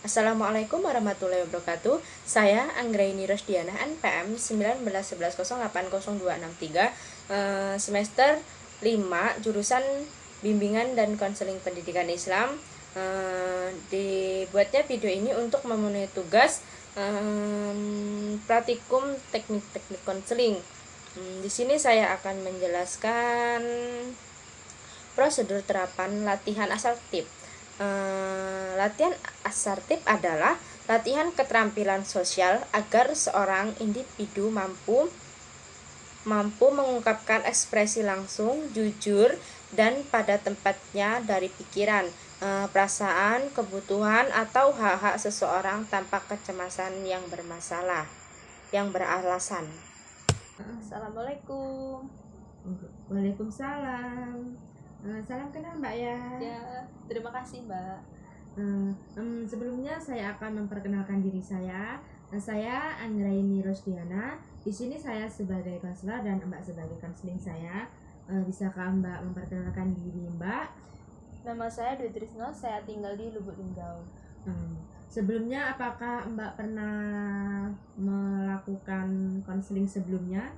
Assalamualaikum warahmatullahi wabarakatuh. Saya Anggraini Rosdiana, NPM 1911080263, semester 5, jurusan Bimbingan dan Konseling Pendidikan Islam. Dibuatnya video ini untuk memenuhi tugas praktikum teknik-teknik konseling. Di sini saya akan menjelaskan prosedur terapan latihan asertif. Latihan asertif adalah latihan keterampilan sosial agar seorang individu mampu mengungkapkan ekspresi langsung, jujur, dan pada tempatnya dari pikiran, perasaan, kebutuhan, atau hak-hak seseorang tanpa kecemasan yang beralasan. Assalamualaikum. Waalaikumsalam. Salam kenal Mbak ya. Ya, terima kasih Mbak. Sebelumnya saya akan memperkenalkan diri saya. Saya Anggraini Rosdiana. Di sini saya sebagai konselor dan Mbak sebagai konseling saya. Bisakah Mbak memperkenalkan diri Mbak? Nama saya Dwi Trisno, saya tinggal di Lubuk Linggau. Sebelumnya apakah Mbak pernah melakukan konseling sebelumnya?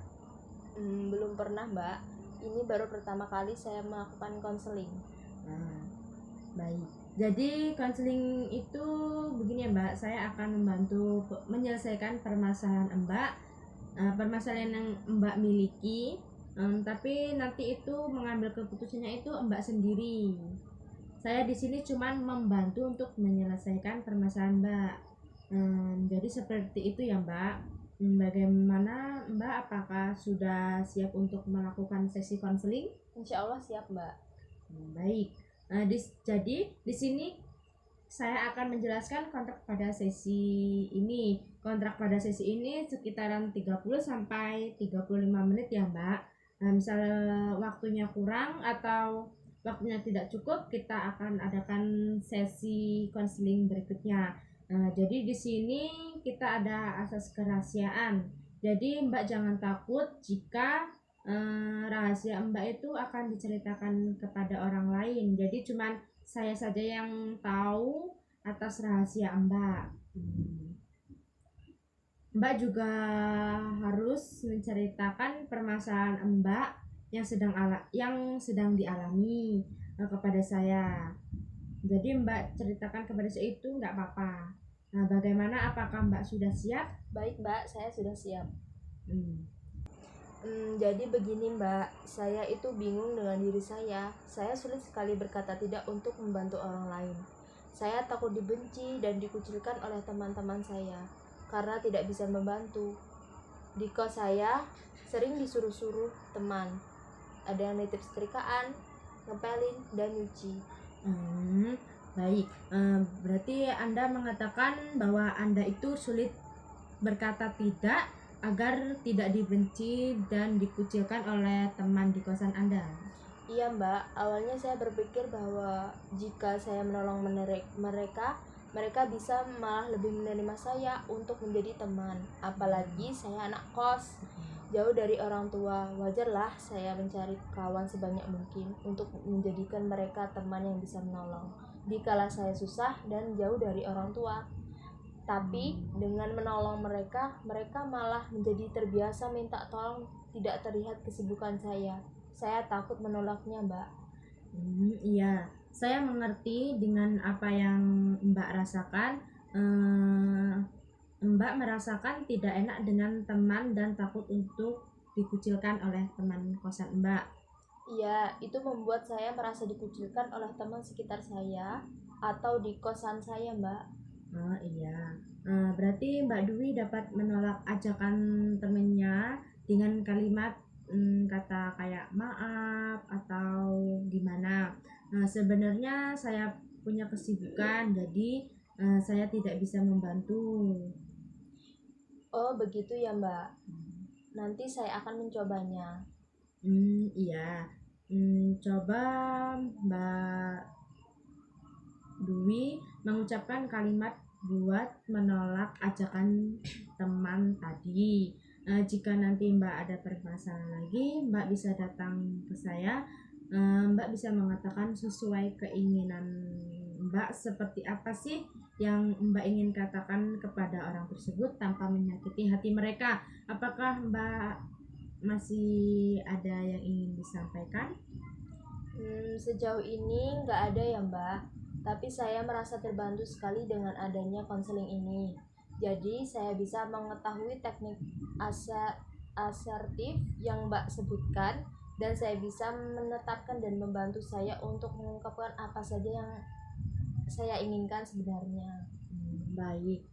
Belum pernah Mbak. Ini baru pertama kali saya melakukan konseling. Baik. Jadi konseling itu begini ya Mbak, saya akan membantu menyelesaikan permasalahan Mbak, permasalahan yang Mbak miliki, tapi nanti itu mengambil keputusannya itu Mbak sendiri. Saya di sini cuma membantu untuk menyelesaikan permasalahan Mbak. Jadi seperti itu ya Mbak. Bagaimana Mbak, apakah sudah siap untuk melakukan sesi konseling? Insya Allah siap Mbak. Baik. Jadi di sini saya akan menjelaskan kontrak pada sesi ini. Kontrak pada sesi ini sekitaran 30 sampai 35 menit ya Mbak. Misal waktunya kurang atau waktunya tidak cukup, kita akan adakan sesi konseling berikutnya. Jadi di sini kita ada asas kerahasiaan. Jadi Mbak jangan takut jika rahasia Mbak itu akan diceritakan kepada orang lain. Jadi cuman saya saja yang tahu atas rahasia Mbak. Mbak juga harus menceritakan permasalahan Mbak yang sedang dialami kepada saya. Jadi Mbak ceritakan kepada saya itu nggak apa-apa. Nah, bagaimana? Apakah Mbak sudah siap? Baik Mbak, saya sudah siap. Jadi begini Mbak, saya itu bingung dengan diri saya. Saya sulit sekali berkata tidak untuk membantu orang lain. Saya takut dibenci dan dikucilkan oleh teman-teman saya karena tidak bisa membantu. Di kos saya sering disuruh-suruh teman. Ada yang nitip setrikaan, ngepelin, dan nyuci. Baik, berarti Anda mengatakan bahwa Anda itu sulit berkata tidak agar tidak dibenci dan dikucilkan oleh teman di kosan Anda. Iya Mbak, awalnya saya berpikir bahwa jika saya menolong mereka bisa malah lebih menerima saya untuk menjadi teman. Apalagi saya anak kos, jauh dari orang tua. Wajarlah saya mencari kawan sebanyak mungkin untuk menjadikan mereka teman yang bisa menolong dikala saya susah dan jauh dari orang tua. Tapi dengan menolong mereka malah menjadi terbiasa minta tolong, tidak terlihat kesibukan saya. Saya takut menolaknya Mbak. Iya, saya mengerti dengan apa yang Mbak rasakan. Mbak merasakan tidak enak dengan teman dan takut untuk dikucilkan oleh teman kosan Mbak. Iya, itu membuat saya merasa dikucilkan oleh teman sekitar saya atau di kosan saya Mbak. Oh iya, berarti Mbak Dwi dapat menolak ajakan temennya dengan kalimat kata kayak maaf atau gimana. Sebenarnya saya punya kesibukan, jadi saya tidak bisa membantu. Oh begitu ya Mbak. Nanti saya akan mencobanya. Iya. Coba Mbak Dwi mengucapkan kalimat buat menolak ajakan teman tadi. Jika nanti Mbak ada permasalahan lagi, Mbak bisa datang ke saya. Mbak bisa mengatakan sesuai keinginan Mbak, seperti apa sih yang Mbak ingin katakan kepada orang tersebut tanpa menyakiti hati mereka? Apakah Mbak masih ada yang ingin disampaikan? Sejauh ini nggak ada ya Mbak, tapi saya merasa terbantu sekali dengan adanya konseling ini. Jadi saya bisa mengetahui teknik asertif yang Mbak sebutkan, dan saya bisa menetapkan dan membantu saya untuk mengungkapkan apa saja yang saya inginkan sebenarnya. Baik.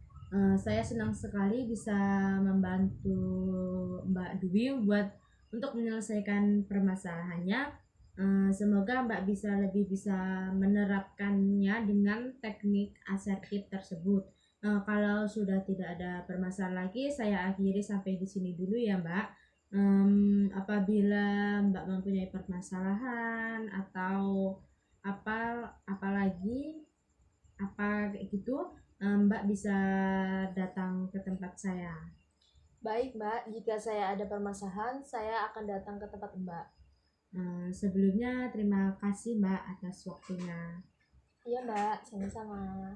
Saya senang sekali bisa membantu Mbak Dwi untuk menyelesaikan permasalahannya. Semoga Mbak bisa menerapkannya dengan teknik asertif tersebut. Kalau sudah tidak ada permasalahan lagi, saya akhiri sampai di sini dulu ya Mbak. Apabila Mbak mempunyai permasalahan atau apalagi kayak gitu, Mbak bisa datang ke tempat saya. Baik Mbak, jika saya ada permasalahan, saya akan datang ke tempat Mbak. Sebelumnya terima kasih Mbak atas waktunya. Iya Mbak, sama-sama.